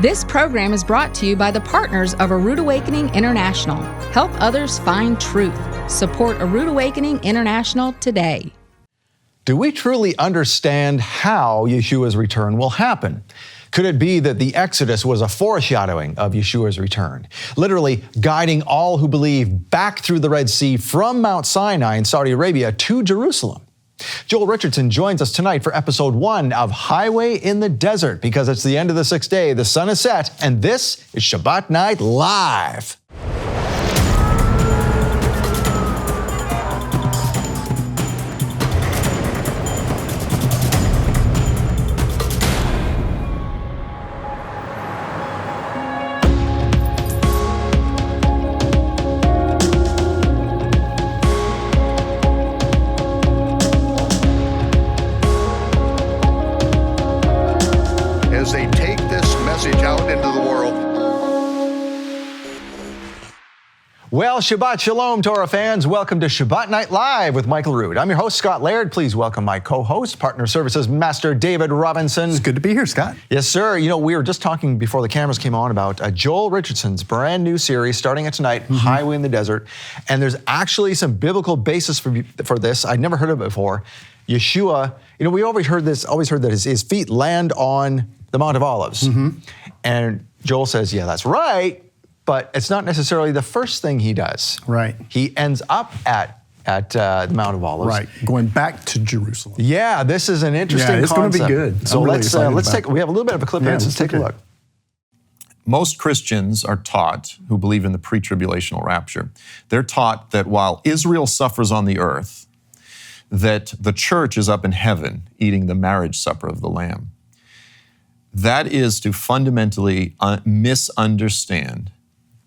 This program is brought to you by the partners of A Rood Awakening International. Help others find truth. Support A Rood Awakening International today. Do we truly understand how Yeshua's return will happen? Could it be that the Exodus was a foreshadowing of Yeshua's return, literally guiding all who believe back through the Red Sea from Mount Sinai in Saudi Arabia to Jerusalem? Joel Richardson joins us tonight for episode 1 of Highway in the Desert, because it's the end of the 6th day, the sun is set, and this is Shabbat Night Live. Well, Shabbat Shalom, Torah fans. Welcome to Shabbat Night Live with Michael Rood. I'm your host, Scott Laird. Please welcome my co-host, Partner Services Master David Robinson. It's good to be here, Scott. Yes, sir. You know, we were just talking before the cameras came on about Joel Richardson's brand new series starting at tonight, Highway in the Desert. And there's actually some biblical basis for this. I'd never heard of it before. Yeshua, you know, we always heard that his feet land on the Mount of Olives. And Joel says, yeah, that's right. But it's not necessarily the first thing he does. Right. He ends up at the Mount of Olives. Right. Going back to Jerusalem. Yeah, this is an interesting concept. concept. It's going to be good. So let's take. We have a little bit of a clip here. Let's take a look. Most Christians are taught, who believe in the pre-tribulational rapture, they're taught that while Israel suffers on the earth, that the church is up in heaven eating the marriage supper of the Lamb. That is to fundamentally misunderstand,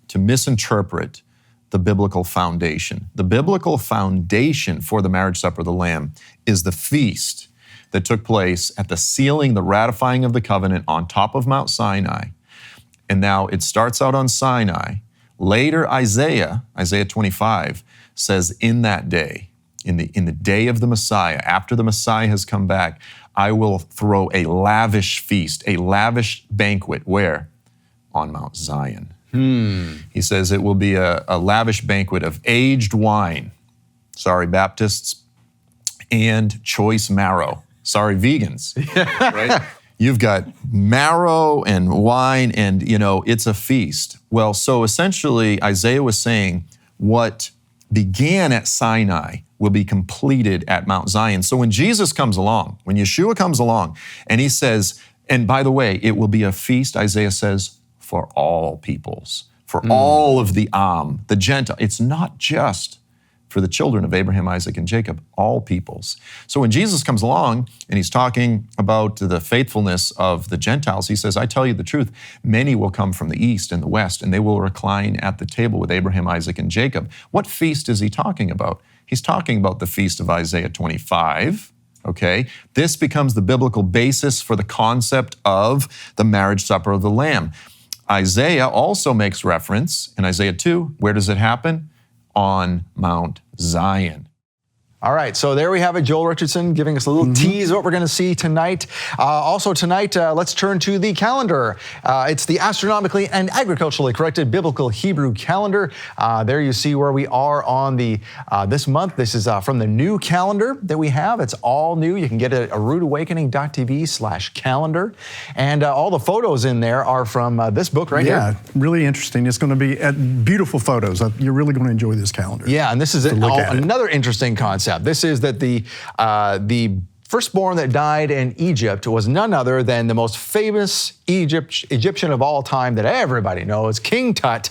to misinterpret the biblical foundation. The biblical foundation for the marriage supper of the Lamb is the feast that took place at the sealing, the ratifying of the covenant on top of Mount Sinai. And now it starts out on Sinai. Later, Isaiah 25, says in that day, in the day of the Messiah, after the Messiah has come back, I will throw a lavish feast, a lavish banquet. Where? On Mount Zion. He says it will be a lavish banquet of aged wine, sorry Baptists, and choice marrow, sorry vegans, right? You've got marrow and wine and, you know, it's a feast. Well, so essentially Isaiah was saying what began at Sinai will be completed at Mount Zion. So when Jesus comes along, when Yeshua comes along, and he says, and by the way, it will be a feast, Isaiah says, for all peoples, for all of the the Gentile. It's not just for the children of Abraham, Isaac, and Jacob, all peoples. So when Jesus comes along and he's talking about the faithfulness of the Gentiles, he says, I tell you the truth, many will come from the east and the west, and they will recline at the table with Abraham, Isaac, and Jacob. What feast is he talking about? He's talking about the feast of Isaiah 25. Okay, this becomes the biblical basis for the concept of the marriage supper of the Lamb. Isaiah also makes reference in Isaiah 2. Where does it happen? On Mount Zion. All right, so there we have it, Joel Richardson giving us a little tease of what we're going to see tonight. Also tonight, let's turn to the calendar. It's the astronomically and agriculturally corrected biblical Hebrew calendar. There you see where we are on the this month. This is from the new calendar that we have. It's all new. You can get it at roodawakening.tv/calendar. And all the photos in there are from this book right here. Yeah, really interesting. It's going to be beautiful photos. You're really going to enjoy this calendar. Yeah, and this is another interesting concept. This is that the firstborn that died in Egypt was none other than the most famous Egyptian of all time that everybody knows, King Tut.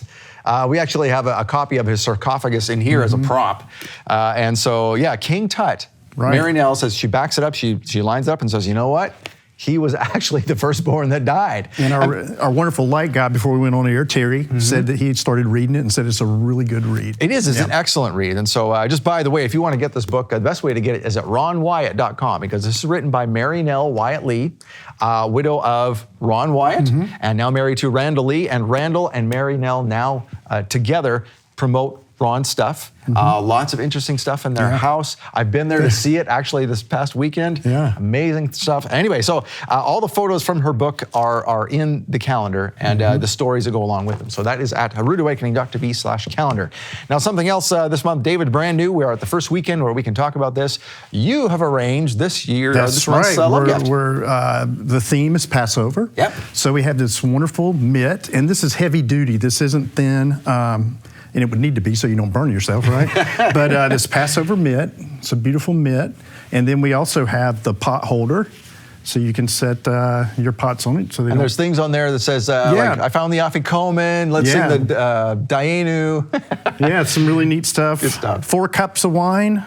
We actually have a copy of his sarcophagus in here as a prop. And so, yeah, King Tut. Right. Mary Nell says, she backs it up, she lines up and says, you know what? He was actually the firstborn that died. And our wonderful light guy before we went on air, Terry, said that he had started reading it and said it's a really good read. It is. It's an excellent read. And so just by the way, if you want to get this book, the best way to get it is at ronwyatt.com, because this is written by Mary Nell Wyatt Lee, widow of Ron Wyatt, and now married to Randall Lee. And Randall and Mary Nell now together promote Ron's stuff. Lots of interesting stuff in their house. I've been there to see it actually this past weekend. Yeah. Amazing stuff. Anyway, so all the photos from her book are in the calendar and the stories that go along with them. So that is at roodawakening.tv/calendar. Now, something else this month, David, brand new. We are at the first weekend where we can talk about this. You have arranged this year. That's this right. Love Gift. The theme is Passover. Yep. So we have this wonderful mitt, and this is heavy duty. This isn't thin. And it would need to be so you don't burn yourself, right? But this Passover mitt, it's a beautiful mitt. And then we also have the pot holder, so you can set your pots on it. And there's things on there that says, like, I found the Afikomen, let's sing the Dayenu. Yeah, some really neat stuff. Good stuff. 4 cups of wine.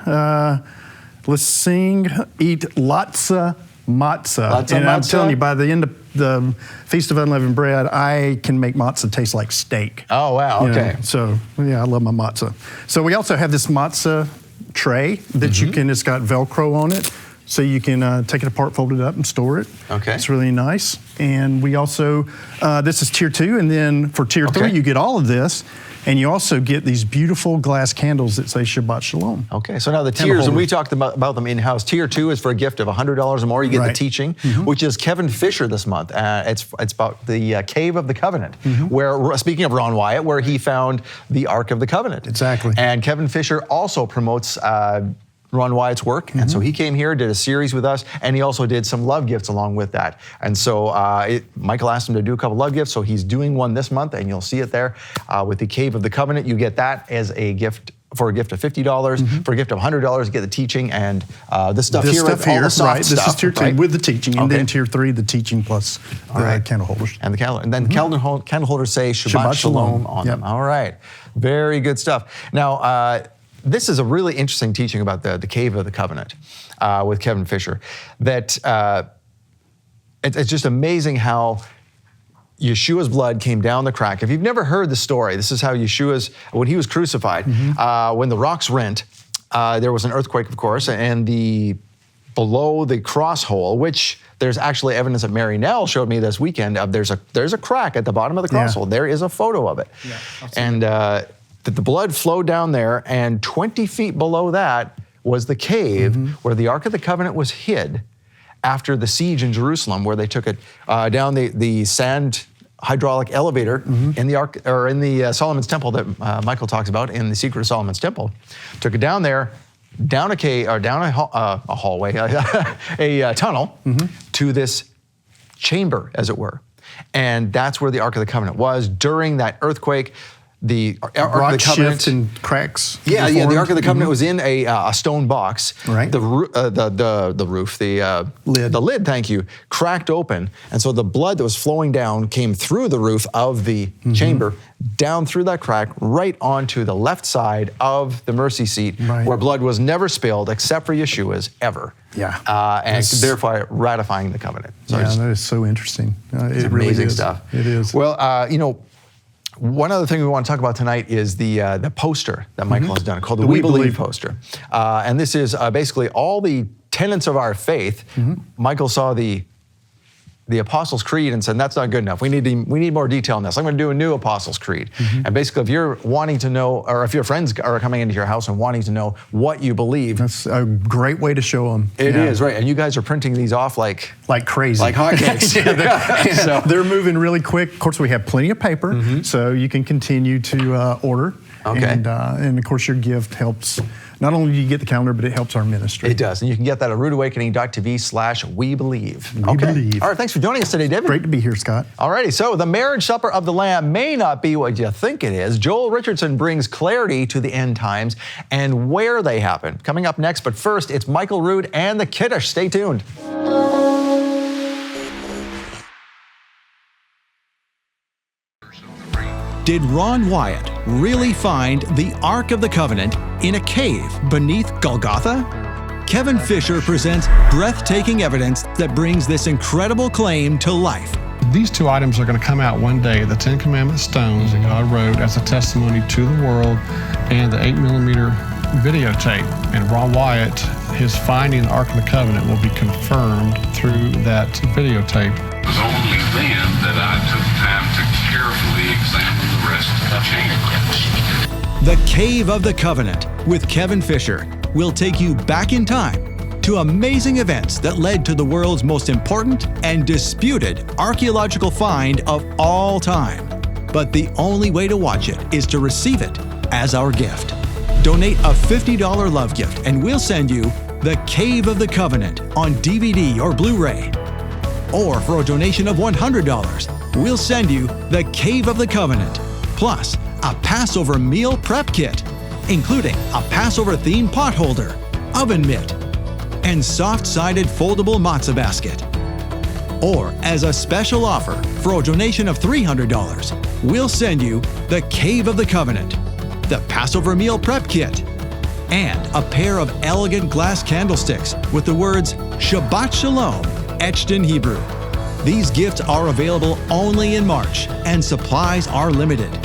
Let's sing, eat lots of matzah. And I'm telling you, by the end of the Feast of Unleavened Bread, I can make matzah taste like steak. Oh, wow, okay. So, yeah, I love my matzah. So we also have this matzah tray that you can, it's got Velcro on it, so you can take it apart, fold it up, and store it. Okay. It's really nice. And we also, this is tier 2, and then for tier 3, you get all of this. And you also get these beautiful glass candles that say Shabbat Shalom. Okay, so now the tiers, and we talked about them in-house. Tier 2 is for a gift of $100 or more. You get the teaching, which is Kevin Fisher this month. It's about the Cave of the Covenant, where, speaking of Ron Wyatt, where he found the Ark of the Covenant. Exactly. And Kevin Fisher also promotes Ron Wyatt's work, and so he came here, did a series with us, and he also did some love gifts along with that. And so Michael asked him to do a couple love gifts, so he's doing one this month, and you'll see it there with the Cave of the Covenant. You get that as a gift. For a gift of $50, for a gift of $100, you get the teaching and this stuff here, all the soft right? stuff. This is tier 2 with the teaching, and Okay. then tier 3, the teaching plus candle holders. And the candle, and then candle holders say Shabbat Shalom on them. All right, very good stuff. Now, this is a really interesting teaching about the Cave of the Covenant with Kevin Fisher. That it's just amazing how Yeshua's blood came down the crack. If you've never heard the story, this is how when he was crucified, when the rocks rent, there was an earthquake, of course, and below the cross hole, which there's actually evidence that Mary Nell showed me this weekend of there's a crack at the bottom of the cross hole. There is a photo of it. Yeah, and that the blood flowed down there, and 20 feet below that was the cave where the Ark of the Covenant was hid after the siege in Jerusalem, where they took it down the sand hydraulic elevator in the Ark, or in the Solomon's Temple that Michael talks about in the Secret of Solomon's Temple. Took it down there, down a cave, or down a hallway, a tunnel to this chamber, as it were, and that's where the Ark of the Covenant was during that earthquake. The Ark of the Covenant shift and cracks. the Ark of the Covenant was in a stone box. Right. The roof, the lid, thank you, cracked open, and so the blood that was flowing down came through the roof of the chamber, down through that crack, right onto the left side of the mercy seat, where blood was never spilled except for Yeshua's ever. Yeah. And therefore ratifying the covenant. So that is so interesting. It really amazing is. stuff. It is. Well, one other thing we want to talk about tonight is the poster that Michael has done, called the We Believe poster. And this is basically all the tenets of our faith. Michael saw the Apostles' Creed and said, that's not good enough. We need more detail on this. I'm going to do a new Apostles' Creed. And basically, if you're wanting to know, or if your friends are coming into your house and wanting to know what you believe. That's a great way to show them. It is, right. And you guys are printing these off like crazy. Like hotcakes. So they're moving really quick. Of course, we have plenty of paper, so you can continue to order. Okay. And of course, your gift helps. Not only do you get the calendar, but it helps our ministry. It does. And you can get that at roodawakening.tv/WeBelieve. We believe. All right, thanks for joining us today, David. Great to be here, Scott. All righty, so the marriage supper of the Lamb may not be what you think it is. Joel Richardson brings clarity to the end times and where they happen. Coming up next, but first, it's Michael Rood and the Kiddush. Stay tuned. Did Ron Wyatt really find the Ark of the Covenant in a cave beneath Golgotha? Kevin Fisher presents breathtaking evidence that brings this incredible claim to life. These two items are going to come out one day, the 10 Commandment stones that God wrote as a testimony to the world, and the 8mm videotape. And Ron Wyatt, his finding the Ark of the Covenant will be confirmed through that videotape. It was only then that I took time to carefully examine the rest of the chamber. The Cave of the Covenant with Kevin Fisher will take you back in time to amazing events that led to the world's most important and disputed archaeological find of all time. But the only way to watch it is to receive it as our gift. Donate a $50 love gift and we'll send you The Cave of the Covenant on DVD or Blu-ray. Or for a donation of $100, we'll send you The Cave of the Covenant, plus a Passover meal prep kit, including a Passover-themed pot holder, oven mitt, and soft-sided foldable matzah basket. Or as a special offer, for a donation of $300, we'll send you The Cave of the Covenant, the Passover meal prep kit, and a pair of elegant glass candlesticks with the words Shabbat Shalom etched in Hebrew. These gifts are available only in March, and supplies are limited.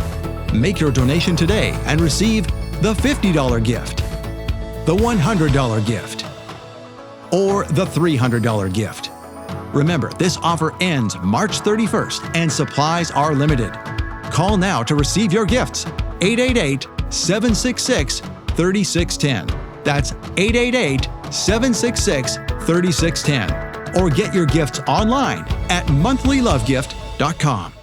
Make your donation today and receive the $50 gift, the $100 gift, or the $300 gift. Remember, this offer ends March 31st and supplies are limited. Call now to receive your gifts. 888-766-3610. That's 888-766-3610. Or get your gifts online at monthlylovegift.com.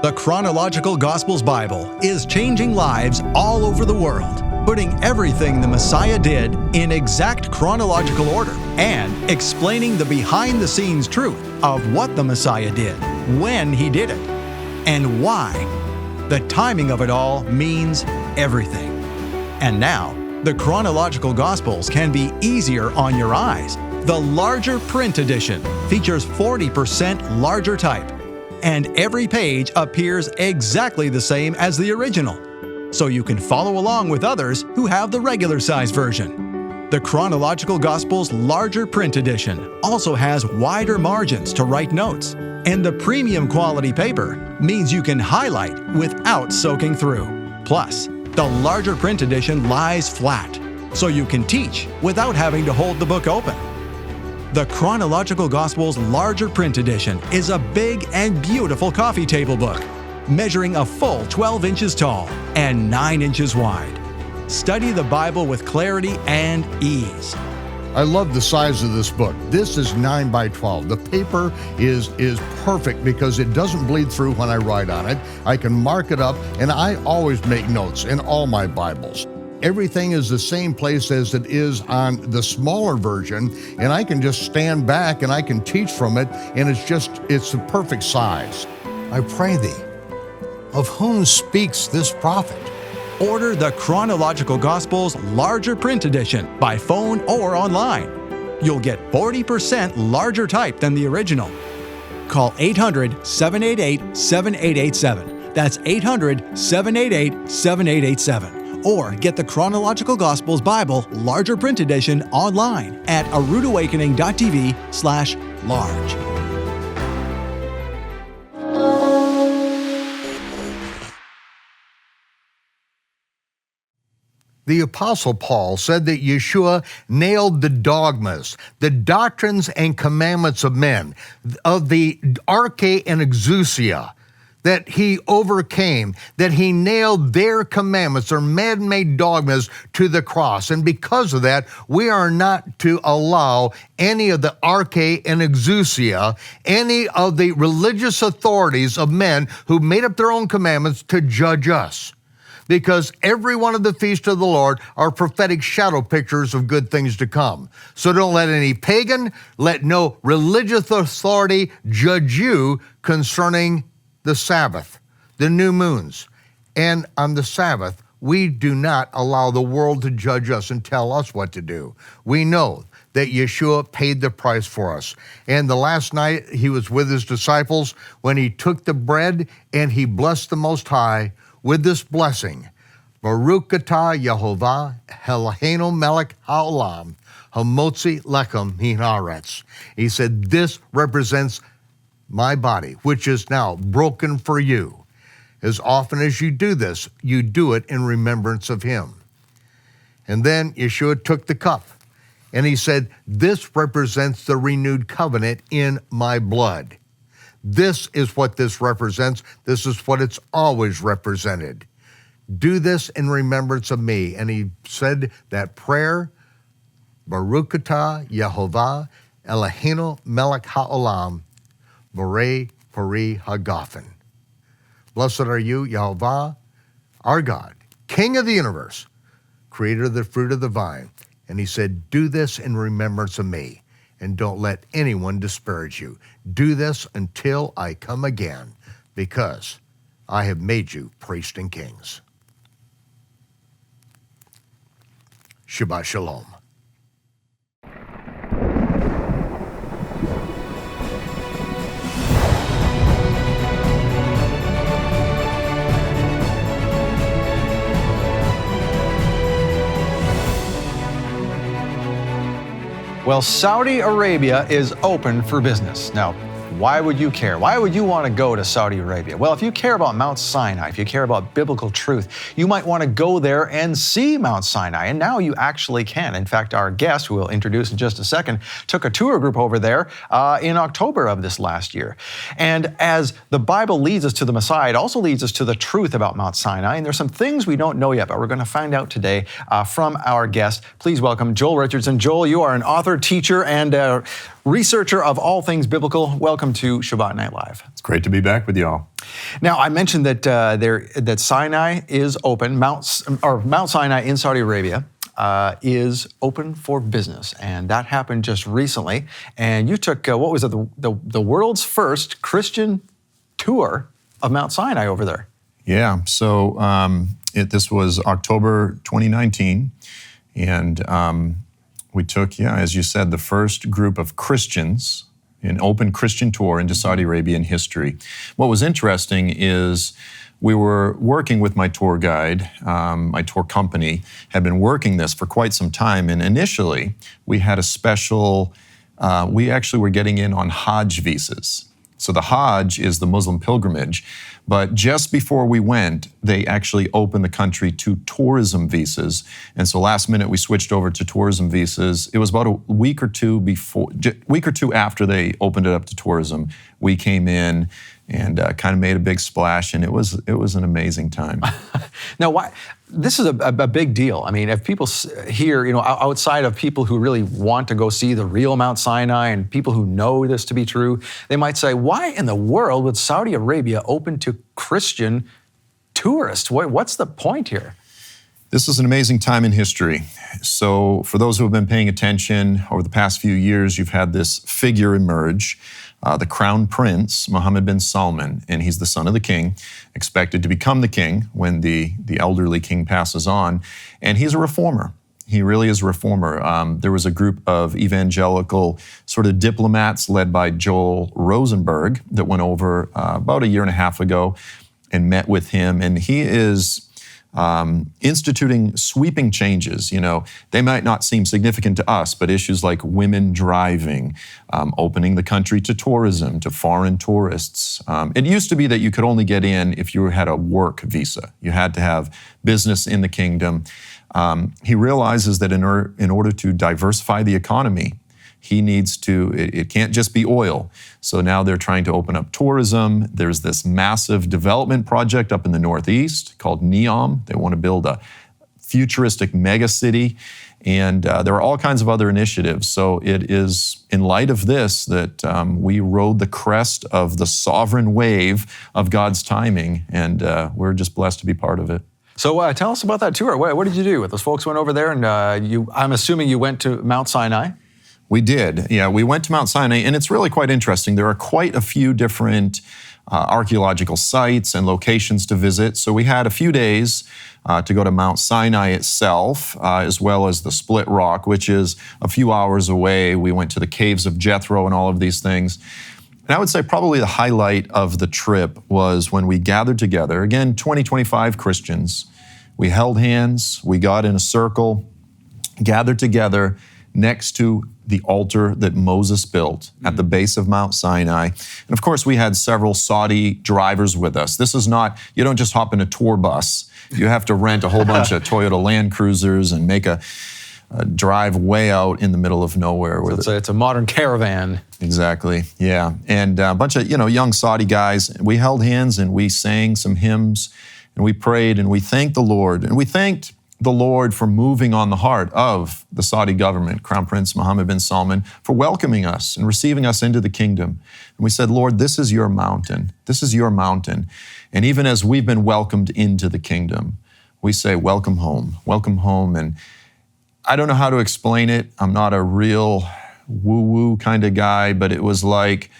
The Chronological Gospels Bible is changing lives all over the world, putting everything the Messiah did in exact chronological order and explaining the behind-the-scenes truth of what the Messiah did, when he did it, and why. The timing of it all means everything. And now, the Chronological Gospels can be easier on your eyes. The larger print edition features 40% larger type, and every page appears exactly the same as the original, so you can follow along with others who have the regular size version. The Chronological Gospels larger print edition also has wider margins to write notes, and the premium quality paper means you can highlight without soaking through. Plus, the larger print edition lies flat, so you can teach without having to hold the book open. The Chronological Gospels larger print edition is a big and beautiful coffee table book, measuring a full 12 inches tall and 9 inches wide. Study the Bible with clarity and ease. I love the size of this book. This is 9 by 12. The paper is perfect because it doesn't bleed through when I write on it. I can mark it up, and I always make notes in all my Bibles. Everything is the same place as it is on the smaller version, and I can just stand back and I can teach from it, and it's the perfect size. I pray thee, of whom speaks this prophet? Order the Chronological Gospels larger print edition by phone or online. You'll get 40% larger type than the original. Call 800-788-7887. That's 800-788-7887. Or get the Chronological Gospels Bible larger print edition online at aroodawakening.tv/large. The Apostle Paul said that Yeshua nailed the dogmas, the doctrines and commandments of men, of the arche and exousia, that he overcame, that he nailed their commandments, their man-made dogmas to the cross. And because of that, we are not to allow any of the arche and exousia, any of the religious authorities of men who made up their own commandments to judge us. Because every one of the feasts of the Lord are prophetic shadow pictures of good things to come. So don't let any pagan, let no religious authority judge you concerning the Sabbath, the new moons. And on the Sabbath, we do not allow the world to judge us and tell us what to do. We know that Yeshua paid the price for us. And the last night he was with his disciples when he took the bread and he blessed the Most High with this blessing. Baruch atah Yehovah Eloheinu melech haolam hamotzi lechem min haaretz. He said, this represents my body, which is now broken for you. As often as you do this, you do it in remembrance of him. And then Yeshua took the cup and he said, this represents the renewed covenant in my blood. This is what this represents. This is what it's always represented. do this in remembrance of me. And he said that prayer, Baruch atah Yehovah Eloheinu melech haolam, borei pari hagafen. Blessed are you, Yehovah, our God, King of the universe, creator of the fruit of the vine. And he said, do this in remembrance of me, and don't let anyone disparage you. Do this until I come again, because I have made you priests and kings. Shabbat shalom. Well, Saudi Arabia is open for business. Now, why would you care? Why would you want to go to Saudi Arabia? Well, if you care about Mount Sinai, if you care about biblical truth, you might want to go there and see Mount Sinai. And now you actually can. In fact, our guest, who we'll introduce in just a second, took a tour group over there in October of this last year. And as the Bible leads us to the Messiah, it also leads us to the truth about Mount Sinai. And there's some things we don't know yet, but we're going to find out today from our guest. Please welcome Joel Richardson. Joel, you are an author, teacher, and researcher of all things biblical. Welcome to Shabbat Night Live. It's great to be back with y'all. Now, I mentioned that that Sinai is open. Mount Sinai in Saudi Arabia is open for business, and that happened just recently. And you took what was it, the world's first Christian tour of Mount Sinai over there? Yeah. So this was October 2019, and we took, as you said, the first group of Christians, an open Christian tour into Saudi Arabia in history. What was interesting is we were working with my tour guide, my tour company, had been working this for quite some time. And initially, we had a special, we actually were getting in on Hajj visas. So the Hajj is the Muslim pilgrimage. But just before we went, they actually opened the country to tourism visas. And so last minute, we switched over to tourism visas. It was about a week or two after they opened it up to tourism, we came in and kind of made a big splash, and it was an amazing time. Now, why? This is a big deal. I mean, if people hear, outside of people who really want to go see the real Mount Sinai and people who know this to be true, they might say, why in the world would Saudi Arabia open to Christian tourists? What's the point here? This is an amazing time in history. So for those who have been paying attention over the past few years, you've had this figure emerge, the crown prince, Mohammed bin Salman, and he's the son of the king, expected to become the king when the elderly king passes on. And he's a reformer. He really is a reformer. There was a group of evangelical sort of diplomats led by Joel Rosenberg that went over about a year and a half ago and met with him. And he is instituting sweeping changes. They might not seem significant to us, but issues like women driving, opening the country to tourism, to foreign tourists. It used to be that you could only get in if you had a work visa. You had to have business in the kingdom. He realizes that in order to diversify the economy, he needs to, it can't just be oil. So now they're trying to open up tourism. There's this massive development project up in the Northeast called NEOM. They want to build a futuristic mega city. And there are all kinds of other initiatives. So it is in light of this that we rode the crest of the sovereign wave of God's timing. And we're just blessed to be part of it. So tell us about that tour. What did you do? Those folks went over there, and I'm assuming you went to Mount Sinai. We did. Yeah, we went to Mount Sinai, and it's really quite interesting. There are quite a few different archaeological sites and locations to visit. So we had a few days to go to Mount Sinai itself, as well as the Split Rock, which is a few hours away. We went to the caves of Jethro and all of these things. And I would say probably the highlight of the trip was when we gathered together, again, 25 Christians. We held hands, we got in a circle, gathered together next to the altar that Moses built at the base of Mount Sinai. And of course, we had several Saudi drivers with us. This is not, you don't just hop in a tour bus. You have to rent a whole bunch of Toyota Land Cruisers and make a drive way out in the middle of nowhere. So it's a modern caravan. Exactly, yeah. And a bunch of young Saudi guys. We held hands and we sang some hymns, And we prayed and we thanked the Lord. And we thanked the Lord for moving on the heart of the Saudi government, Crown Prince Mohammed bin Salman, for welcoming us and receiving us into the kingdom. And we said, Lord, this is your mountain. This is your mountain. And even as we've been welcomed into the kingdom, we say, welcome home, welcome home. And I don't know how to explain it. I'm not a real woo-woo kind of guy, but it was like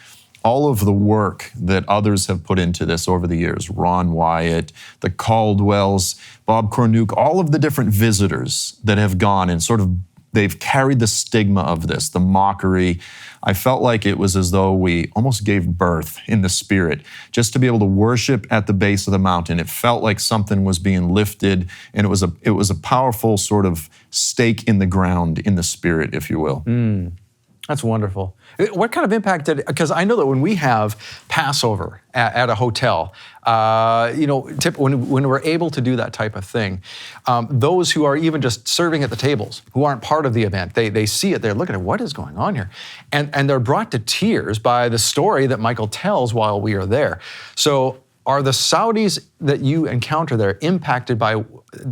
all of the work that others have put into this over the years, Ron Wyatt, the Caldwells, Bob Cornuke, all of the different visitors that have gone and sort of, they've carried the stigma of this, the mockery. I felt like it was as though we almost gave birth in the spirit, just to be able to worship at the base of the mountain. It felt like something was being lifted, and it was a powerful sort of stake in the ground in the spirit, if you will. That's wonderful. What kind of impact did, because I know that when we have Passover at a hotel, when we're able to do that type of thing, those who are even just serving at the tables, who aren't part of the event, they see it, they're looking at what is going on here. And they're brought to tears by the story that Michael tells while we are there. So are the Saudis that you encounter there impacted by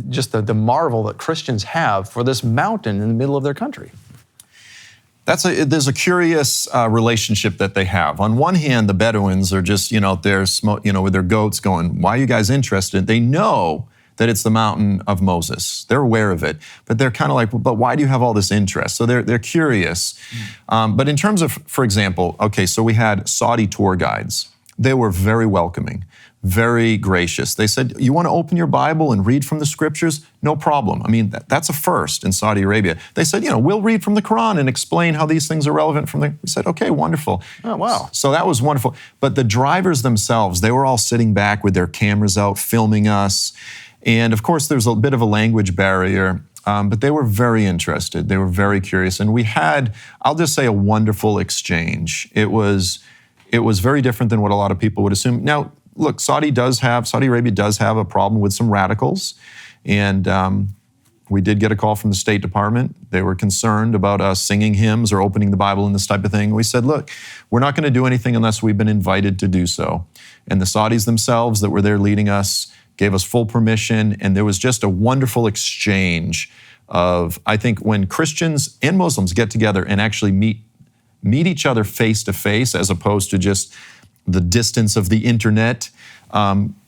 just the marvel that Christians have for this mountain in the middle of their country? There's a curious relationship that they have. On one hand, the Bedouins are just, out there, with their goats going, why are you guys interested? They know that it's the mountain of Moses. They're aware of it, but they're kind of like, but why do you have all this interest? So they're curious. But in terms of, for example, so we had Saudi tour guides. They were very welcoming, very gracious. They said, you want to open your Bible and read from the scriptures? No problem. I mean, that's a first in Saudi Arabia. They said, we'll read from the Quran and explain how these things are relevant from we said, okay, wonderful. Oh, wow. So that was wonderful. But the drivers themselves, they were all sitting back with their cameras out, filming us. And of course, there's a bit of a language barrier, but they were very interested. They were very curious. And we had, I'll just say, a wonderful exchange. It was very different than what a lot of people would assume. Now, look, Saudi Arabia does have a problem with some radicals. And we did get a call from the State Department. They were concerned about us singing hymns or opening the Bible and this type of thing. We said, look, we're not going to do anything unless we've been invited to do so. And the Saudis themselves that were there leading us gave us full permission. And there was just a wonderful exchange of, I think, when Christians and Muslims get together and actually meet each other face to face, as opposed to just the distance of the internet,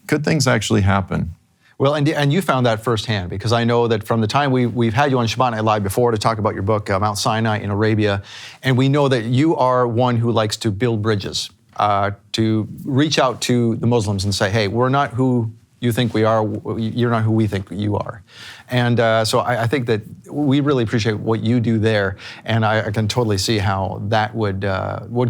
good things actually happen. Well, and you found that firsthand, because I know that from the time we've had you on Shabbat Night Live before to talk about your book, Mount Sinai in Arabia, and we know that you are one who likes to build bridges, to reach out to the Muslims and say, hey, we're not who you think we are, you're not who we think you are. And so I think that we really appreciate what you do there, and I can totally see how that would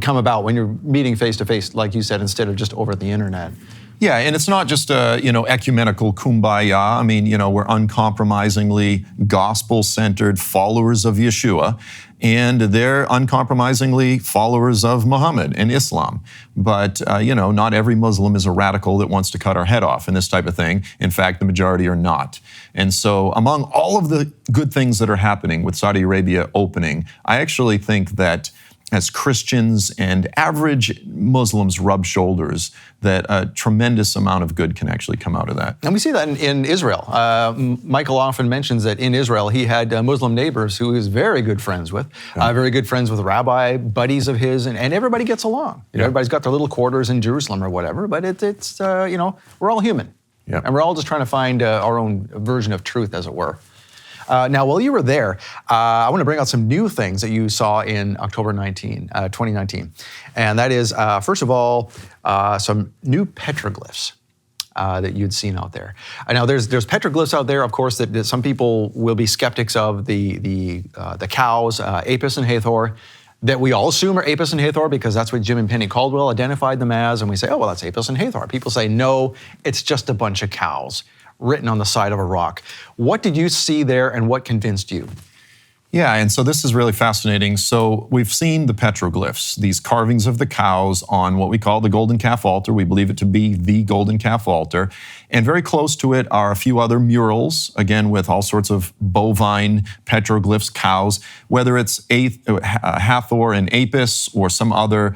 come about when you're meeting face to face, like you said, instead of just over the internet. Yeah, and it's not just ecumenical kumbaya. I mean, we're uncompromisingly gospel-centered followers of Yeshua, and they're uncompromisingly followers of Muhammad and Islam. But, not every Muslim is a radical that wants to cut our head off and this type of thing. In fact, the majority are not. And so among all of the good things that are happening with Saudi Arabia opening, I actually think that as Christians and average Muslims rub shoulders, that a tremendous amount of good can actually come out of that. And we see that in Israel. Michael often mentions that in Israel he had Muslim neighbors who he was very good friends with, very good friends with rabbi buddies of his, and everybody gets along. Everybody's got their little quarters in Jerusalem or whatever, but it's we're all human. Yeah. And we're all just trying to find our own version of truth, as it were. Now, while you were there, I want to bring out some new things that you saw in October 2019. And that is, first of all, some new petroglyphs that you'd seen out there. Now, there's petroglyphs out there, of course, that some people will be skeptics of, the cows, Apis and Hathor, that we all assume are Apis and Hathor because that's what Jim and Penny Caldwell identified them as, and we say, oh, well, that's Apis and Hathor. People say, no, it's just a bunch of cows written on the side of a rock. What did you see there, and what convinced you? Yeah, and so this is really fascinating. So we've seen the petroglyphs, these carvings of the cows on what we call the golden calf altar. We believe it to be the golden calf altar. And very close to it are a few other murals, again, with all sorts of bovine petroglyphs, cows, whether it's Hathor and Apis or some other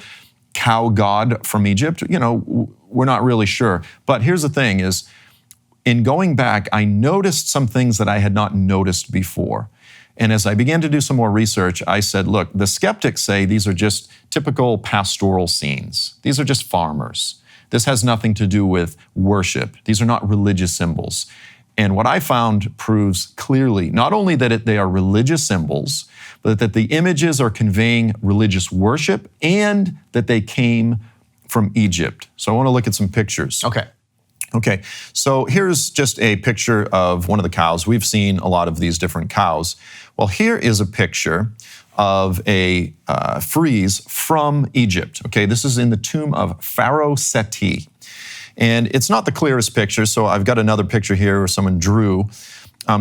cow god from Egypt. We're not really sure. But here's the thing is, in going back, I noticed some things that I had not noticed before. And as I began to do some more research, I said, look, the skeptics say these are just typical pastoral scenes. These are just farmers. This has nothing to do with worship. These are not religious symbols. And what I found proves clearly, not only that they are religious symbols, but that the images are conveying religious worship and that they came from Egypt. So I want to look at some pictures. Okay, so here's just a picture of one of the cows. We've seen a lot of these different cows. Well, here is a picture of a frieze from Egypt. Okay, this is in the tomb of Pharaoh Seti. And it's not the clearest picture, so I've got another picture here where someone drew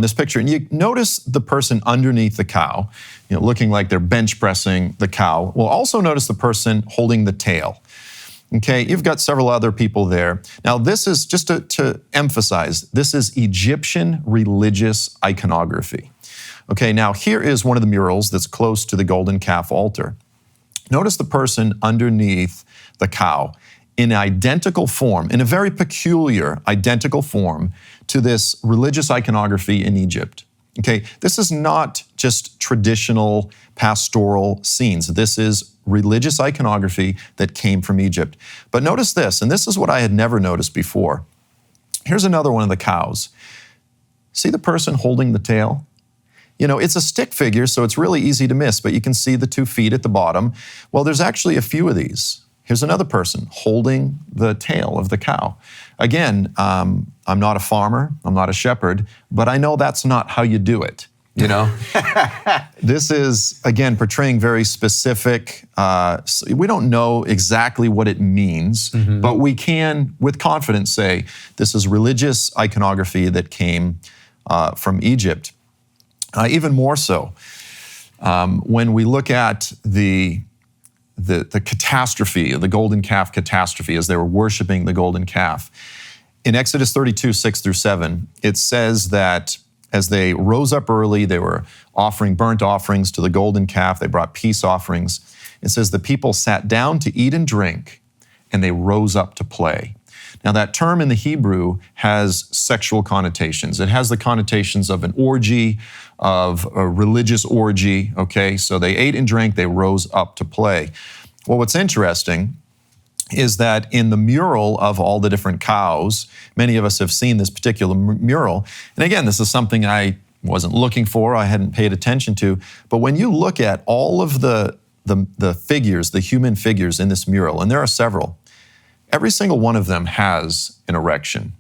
this picture. And you notice the person underneath the cow, looking like they're bench pressing the cow. We'll also notice the person holding the tail. Okay, you've got several other people there. Now, this is, just to emphasize, this is Egyptian religious iconography. Okay, now here is one of the murals that's close to the golden calf altar. Notice the person underneath the cow in identical form, in a very peculiar identical form to this religious iconography in Egypt. Okay, this is not just traditional pastoral scenes. This is religious iconography that came from Egypt. But notice this, and this is what I had never noticed before. Here's another one of the cows. See the person holding the tail? It's a stick figure, so it's really easy to miss, but you can see the 2 feet at the bottom. Well, there's actually a few of these. Here's another person holding the tail of the cow. Again, I'm not a farmer, I'm not a shepherd, but I know that's not how you do it. This is, again, portraying very specific, we don't know exactly what it means, but we can, with confidence, say this is religious iconography that came from Egypt. Even more so, when we look at the catastrophe, the golden calf catastrophe, as they were worshiping the golden calf, in Exodus 32, 6 through 7, it says that as they rose up early, they were offering burnt offerings to the golden calf. They brought peace offerings. It says the people sat down to eat and drink, and they rose up to play. Now, that term in the Hebrew has sexual connotations. It has the connotations of an orgy, of a religious orgy, okay? So they ate and drank, they rose up to play. Well, what's interesting is that in the mural of all the different cows, many of us have seen this particular mural. And again, this is something I wasn't looking for, I hadn't paid attention to. But when you look at all of the figures, the human figures in this mural, and there are several, every single one of them has an erection.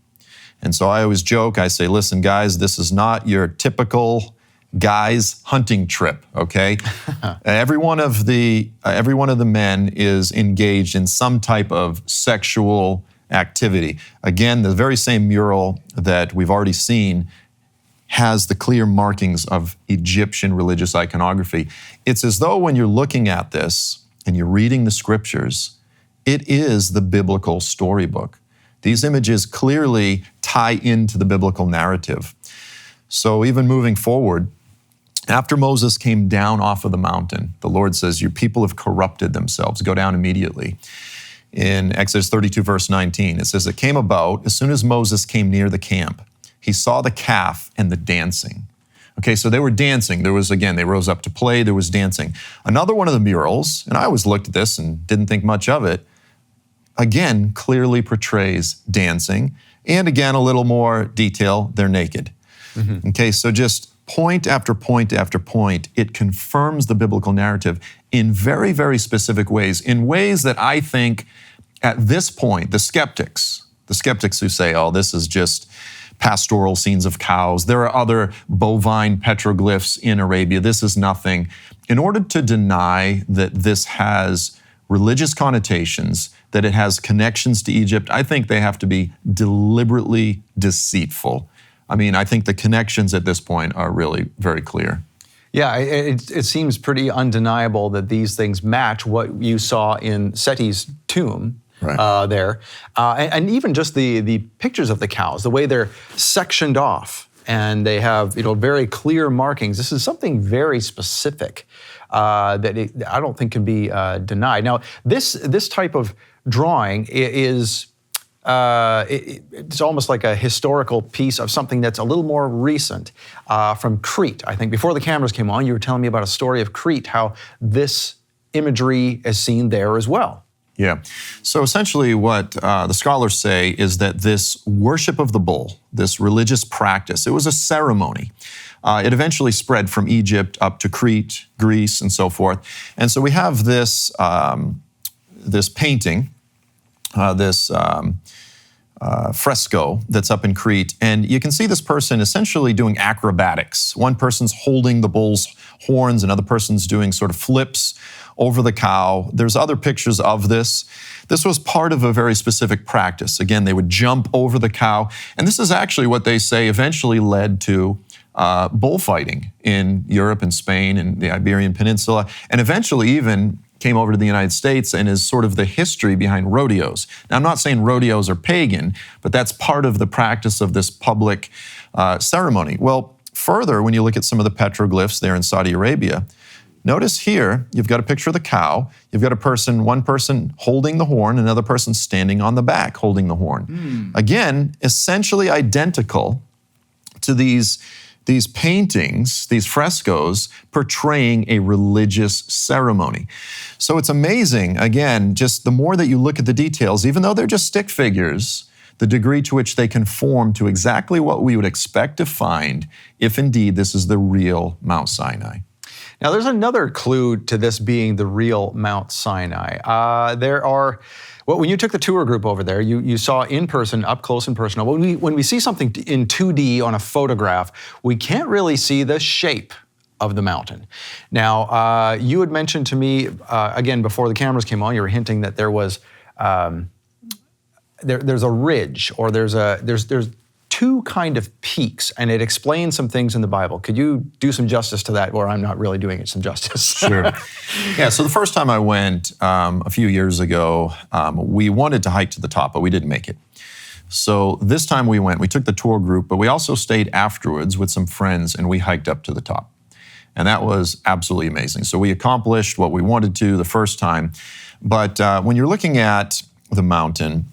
And so I always joke, I say, listen, guys, this is not your typical guy's hunting trip, okay? Every one of the men is engaged in some type of sexual activity. Again, the very same mural that we've already seen has the clear markings of Egyptian religious iconography. It's as though when you're looking at this and you're reading the scriptures, it is the biblical storybook. These images clearly tie into the biblical narrative. So even moving forward, after Moses came down off of the mountain, the Lord says, your people have corrupted themselves. Go down immediately. In Exodus 32, verse 19, it says, it came about, as soon as Moses came near the camp, he saw the calf and the dancing. Okay, so they were dancing. There was, again, they rose up to play, there was dancing. Another one of the murals, and I always looked at this and didn't think much of it, again, clearly portrays dancing. And again, a little more detail, they're naked. Okay, so just point after point after point, it confirms the biblical narrative in very, very specific ways, in ways that I think at this point, the skeptics who say, oh, this is just pastoral scenes of cows, there are other bovine petroglyphs in Arabia, this is nothing. In order to deny that this has religious connotations, that it has connections to Egypt, I think they have to be deliberately deceitful. I mean, I think the connections at this point are really very clear. Yeah, it seems pretty undeniable that these things match what you saw in Seti's tomb there. And even just the pictures of the cows, the way they're sectioned off and they have very clear markings. This is something very specific that I don't think can be denied. Now, this type of drawing is it's almost like a historical piece of something that's a little more recent from Crete. I think before the cameras came on, you were telling me about a story of Crete, how this imagery is seen there as well. Yeah. So essentially what the scholars say is that this worship of the bull, this religious practice, it was a ceremony. It eventually spread from Egypt up to Crete, Greece, and so forth. And so we have this, this painting, this fresco that's up in Crete, and you can see this person essentially doing acrobatics. One person's holding the bull's horns, another person's doing sort of flips over the cow. There's other pictures of this. This was part of a very specific practice. Again, they would jump over the cow, and this is actually what they say eventually led to bullfighting in Europe and Spain and the Iberian Peninsula, and eventually even came over to the United States and is sort of the history behind rodeos. Now, I'm not saying rodeos are pagan, but that's part of the practice of this public ceremony. Well, further, when you look at some of the petroglyphs there in Saudi Arabia, notice here, you've got a picture of the cow, you've got one person holding the horn, another person standing on the back holding the horn. Again, essentially identical to these paintings, these frescoes, portraying a religious ceremony. So it's amazing, again, just the more that you look at the details, even though they're just stick figures, the degree to which they conform to exactly what we would expect to find if indeed this is the real Mount Sinai. Now, there's another clue to this being the real Mount Sinai. When you took the tour group over there, you saw in person, up close and personal. When we see something in 2D on a photograph, we can't really see the shape of the mountain. Now, you had mentioned to me, again, before the cameras came on, you were hinting that there was, there's a ridge, or there's two kind of peaks, and it explains some things in the Bible. Could you do some justice to that, or I'm not really doing it some justice? Sure. Yeah, so the first time I went a few years ago, we wanted to hike to the top, but we didn't make it. So this time we went, we took the tour group, but we also stayed afterwards with some friends, and we hiked up to the top. And that was absolutely amazing. So we accomplished what we wanted to the first time. But when you're looking at the mountain,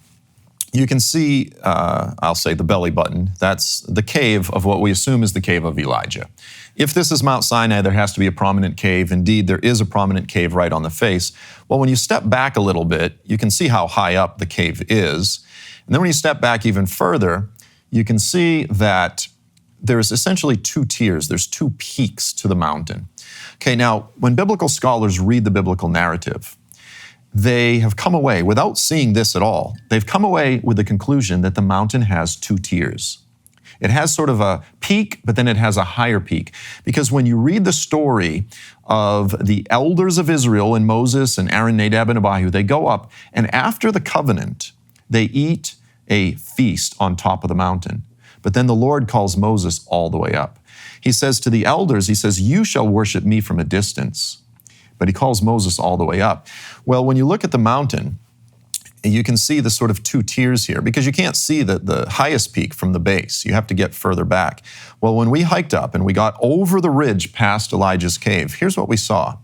you can see, I'll say, the belly button. That's the cave of what we assume is the cave of Elijah. If this is Mount Sinai, there has to be a prominent cave. Indeed, there is a prominent cave right on the face. Well, when you step back a little bit, you can see how high up the cave is. And then when you step back even further, you can see that there's essentially two tiers. There's two peaks to the mountain. Okay, now, when biblical scholars read the biblical narrative, they have come away, without seeing this at all, they've come away with the conclusion that the mountain has two tiers. It has sort of a peak, but then it has a higher peak. Because when you read the story of the elders of Israel and Moses and Aaron, Nadab, and Abihu, they go up, and after the covenant, they eat a feast on top of the mountain. But then the Lord calls Moses all the way up. He says to the elders, he says, "You shall worship me from a distance." But he calls Moses all the way up. Well, when you look at the mountain, you can see the sort of two tiers here, because you can't see the highest peak from the base. You have to get further back. Well, when we hiked up and we got over the ridge past Elijah's cave, here's what we saw.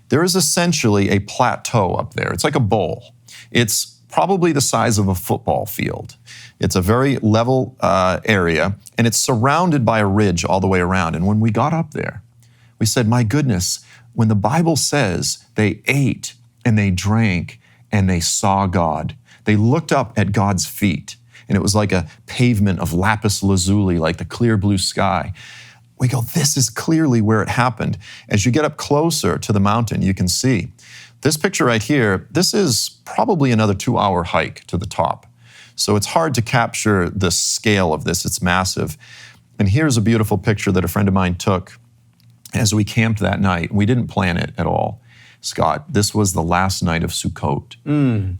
There is essentially a plateau up there. It's like a bowl. It's probably the size of a football field. It's a very level area, and it's surrounded by a ridge all the way around. And when we got up there, we said, my goodness, when the Bible says they ate and they drank and they saw God, they looked up at God's feet, and it was like a pavement of lapis lazuli, like the clear blue sky. We go, this is clearly where it happened. As you get up closer to the mountain, you can see. This picture right here, this is probably another 2-hour hike to the top. So it's hard to capture the scale of this. It's massive. And here's a beautiful picture that a friend of mine took as we camped that night. We didn't plan it at all, Scott. This was the last night of Sukkot.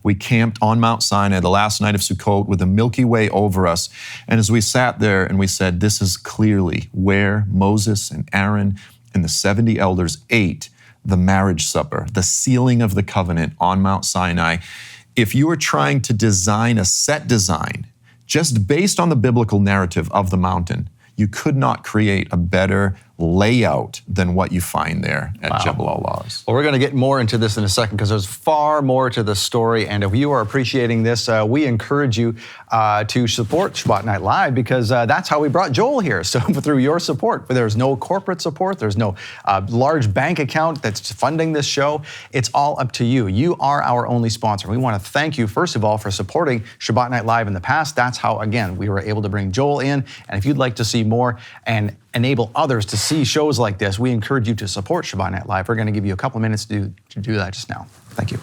We camped on Mount Sinai the last night of Sukkot with the Milky Way over us. And as we sat there and we said, this is clearly where Moses and Aaron and the 70 elders ate the marriage supper, the sealing of the covenant on Mount Sinai. If you were trying to design a set design just based on the biblical narrative of the mountain, you could not create a better layout than what you find there at Jebel al-Lawz. Well, we're going to get more into this in a second because there's far more to the story. And if you are appreciating this, we encourage you to support Shabbat Night Live because that's how we brought Joel here. So through your support, there's no corporate support, there's no large bank account that's funding this show. It's all up to you. You are our only sponsor. We want to thank you, first of all, for supporting Shabbat Night Live in the past. That's how, again, we were able to bring Joel in. And if you'd like to see more and enable others to see shows like this, we encourage you to support Shabbat Night Live. We're going to give you a couple of minutes to do that just now. Thank you.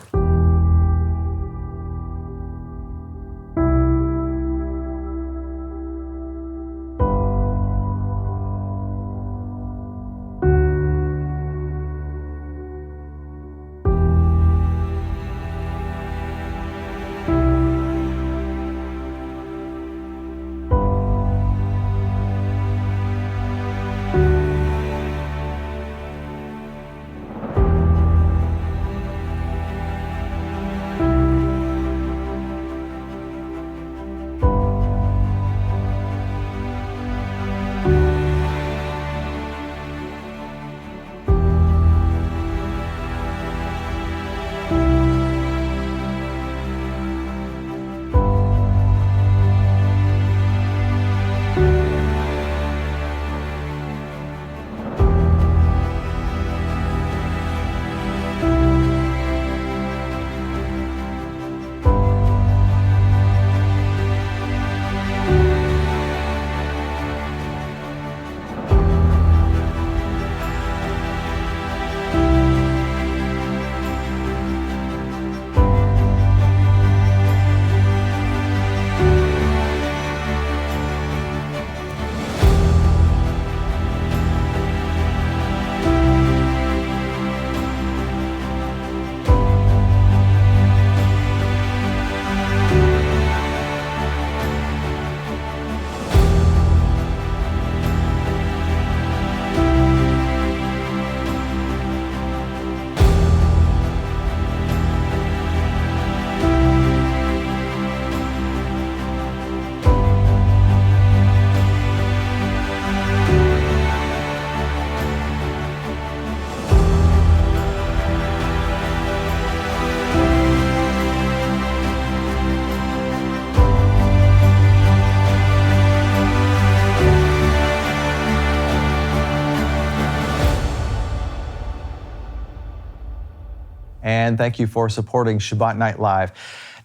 And thank you for supporting Shabbat Night Live.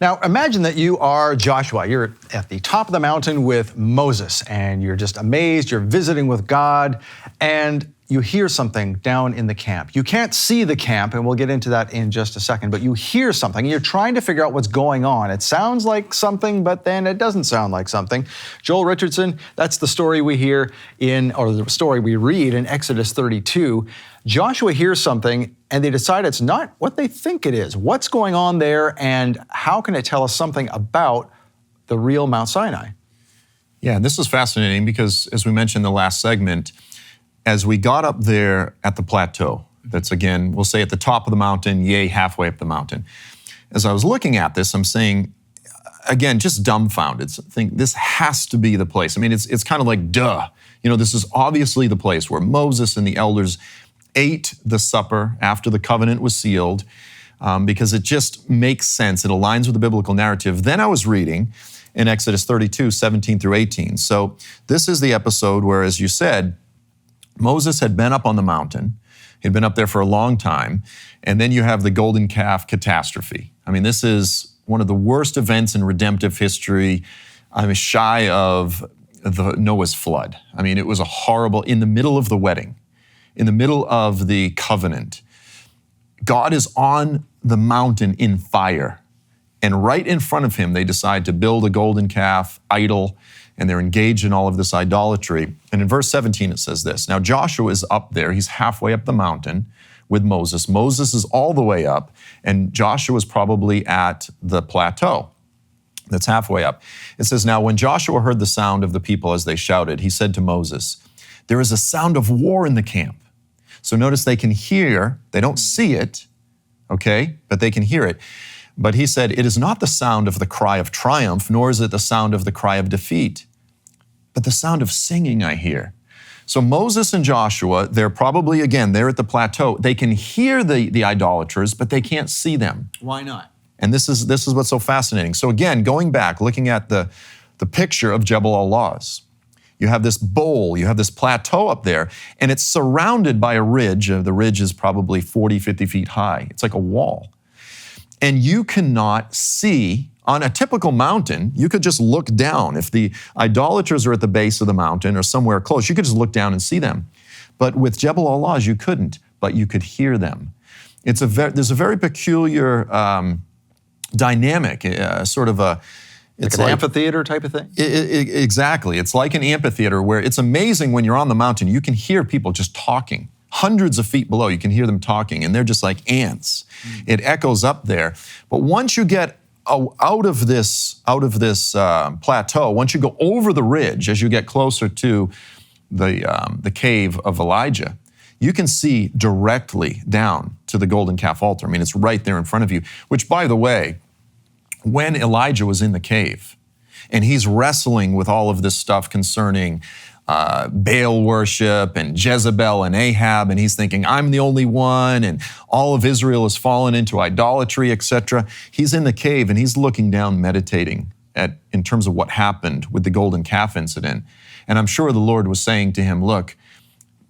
Now, imagine that you are Joshua. You're at the top of the mountain with Moses, and you're just amazed. You're visiting with God, and you hear something down in the camp. You can't see the camp, and we'll get into that in just a second, but you hear something, and you're trying to figure out what's going on. It sounds like something, but then it doesn't sound like something. Joel Richardson, that's the story we hear or the story we read in Exodus 32. Joshua hears something, and they decide it's not what they think it is. What's going on there, and how can it tell us something about the real Mount Sinai? Yeah, this is fascinating because, as we mentioned in the last segment, as we got up there at the plateau, that's again, we'll say at the top of the mountain, yay, halfway up the mountain. As I was looking at this, I'm saying, again, just dumbfounded. Think this has to be the place. I mean, it's kind of like, duh. You know, this is obviously the place where Moses and the elders ate the supper after the covenant was sealed, because it just makes sense. It aligns with the biblical narrative. Then I was reading in Exodus 32, 17 through 18. So this is the episode where, as you said, Moses had been up on the mountain. He'd been up there for a long time. And then you have the golden calf catastrophe. I mean, this is one of the worst events in redemptive history. I mean, shy of the Noah's flood. I mean, it was a horrible, in the middle of the wedding, in the middle of the covenant, God is on the mountain in fire. And right in front of him, they decide to build a golden calf idol, and they're engaged in all of this idolatry. And in verse 17, it says this. Now Joshua is up there. He's halfway up the mountain with Moses. Moses is all the way up, and Joshua is probably at the plateau that's halfway up. It says, now when Joshua heard the sound of the people as they shouted, he said to Moses, there is a sound of war in the camp. So notice they can hear, they don't see it, okay, but they can hear it. But he said, it is not the sound of the cry of triumph, nor is it the sound of the cry of defeat, but the sound of singing I hear. So Moses and Joshua, they're probably, again, they're at the plateau. They can hear the idolaters, but they can't see them. Why not? And this is what's so fascinating. So again, going back, looking at the picture of Jebel al-Lawz, you have this bowl, you have this plateau up there, and it's surrounded by a ridge. The ridge is probably 40, 50 feet high. It's like a wall. And you cannot see, on a typical mountain, you could just look down. If the idolaters are at the base of the mountain or somewhere close, you could just look down and see them. But with Jebel al-Lawz, you couldn't, but you could hear them. There's a very peculiar dynamic, sort of a... It's like an amphitheater type of thing? Exactly. It's like an amphitheater where it's amazing when you're on the mountain, you can hear people just talking. Hundreds of feet below, you can hear them talking, and they're just like ants. It echoes up there. But once you get out of this plateau, once you go over the ridge, as you get closer to the cave of Elijah, you can see directly down to the golden calf altar. I mean, it's right there in front of you, which, by the way, when Elijah was in the cave and he's wrestling with all of this stuff concerning Baal worship and Jezebel and Ahab, and he's thinking, I'm the only one, and all of Israel has fallen into idolatry, etc. He's in the cave and he's looking down, meditating in terms of what happened with the golden calf incident. And I'm sure the Lord was saying to him, look,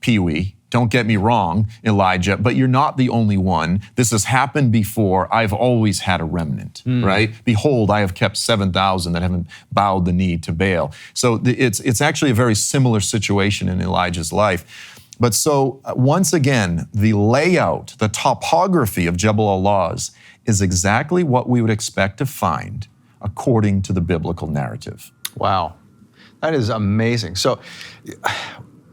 Pee-wee, don't get me wrong, Elijah, but you're not the only one. This has happened before. I've always had a remnant, right? Behold, I have kept 7,000 that haven't bowed the knee to Baal. So it's actually a very similar situation in Elijah's life. But so once again, the layout, the topography of Jebel al-Lawz is exactly what we would expect to find according to the biblical narrative. Wow, that is amazing. So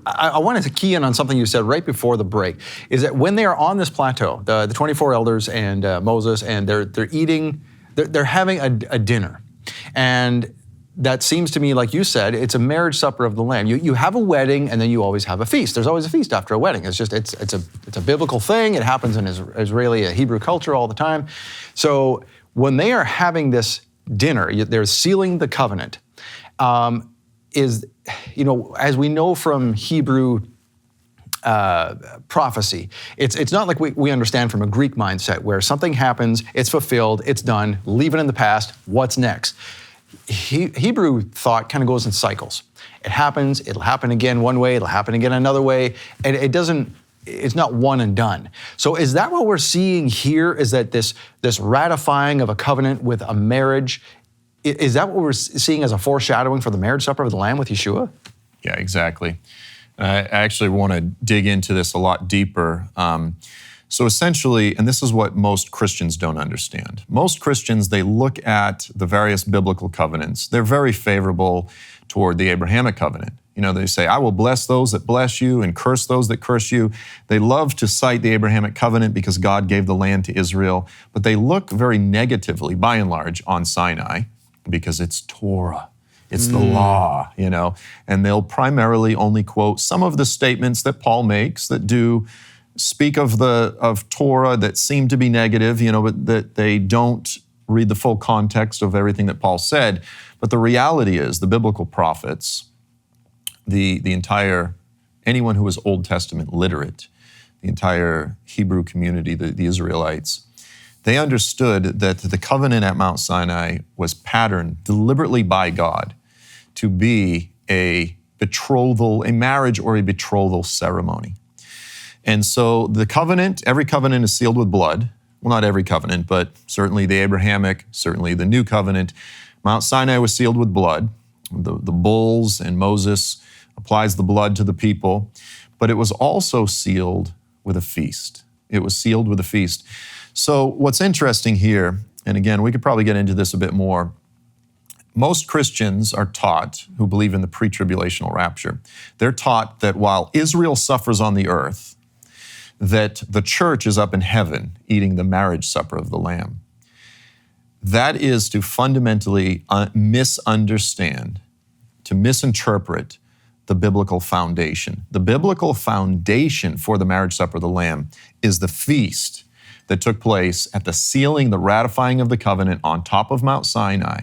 I wanted to key in on something you said right before the break, is that when they are on this plateau, the 24 elders and Moses, and they're eating, they're having a dinner. And that seems to me, like you said, it's a marriage supper of the Lamb. You have a wedding, and then you always have a feast. There's always a feast after a wedding. It's a biblical thing. It happens in Israeli, Hebrew culture all the time. So when they are having this dinner, they're sealing the covenant. As we know from Hebrew prophecy, it's not like we understand from a Greek mindset where something happens, it's fulfilled, it's done, leave it in the past, what's next? Hebrew thought kind of goes in cycles. It happens, it'll happen again one way, it'll happen again another way, and it's not one and done. So is that what we're seeing here, is that this ratifying of a covenant with a marriage? Is that what we're seeing as a foreshadowing for the marriage supper of the Lamb with Yeshua? Yeah, exactly. I actually want to dig into this a lot deeper. So essentially, and this is what most Christians don't understand. Most Christians, they look at the various biblical covenants. They're very favorable toward the Abrahamic covenant. They say, I will bless those that bless you and curse those that curse you. They love to cite the Abrahamic covenant because God gave the land to Israel, but they look very negatively, by and large, on Sinai, because it's Torah, it's the law, and they'll primarily only quote some of the statements that Paul makes that do speak of Torah that seem to be negative, but that they don't read the full context of everything that Paul said. But the reality is, the biblical prophets, the entire, anyone who was Old Testament literate, the entire Hebrew community, the Israelites, they understood that the covenant at Mount Sinai was patterned deliberately by God to be a marriage or a betrothal ceremony. And so the covenant, every covenant is sealed with blood. Well, not every covenant, but certainly the Abrahamic, certainly the new covenant. Mount Sinai was sealed with blood. The bulls, and Moses applies the blood to the people. But it was also sealed with a feast. It was sealed with a feast. So what's interesting here, and again, we could probably get into this a bit more, most Christians are taught, who believe in the pre-tribulational rapture, they're taught that while Israel suffers on the earth, that the church is up in heaven eating the marriage supper of the Lamb. That is to fundamentally misunderstand, to misinterpret the biblical foundation. The biblical foundation for the marriage supper of the Lamb is the feast that took place at the sealing, the ratifying of the covenant on top of Mount Sinai.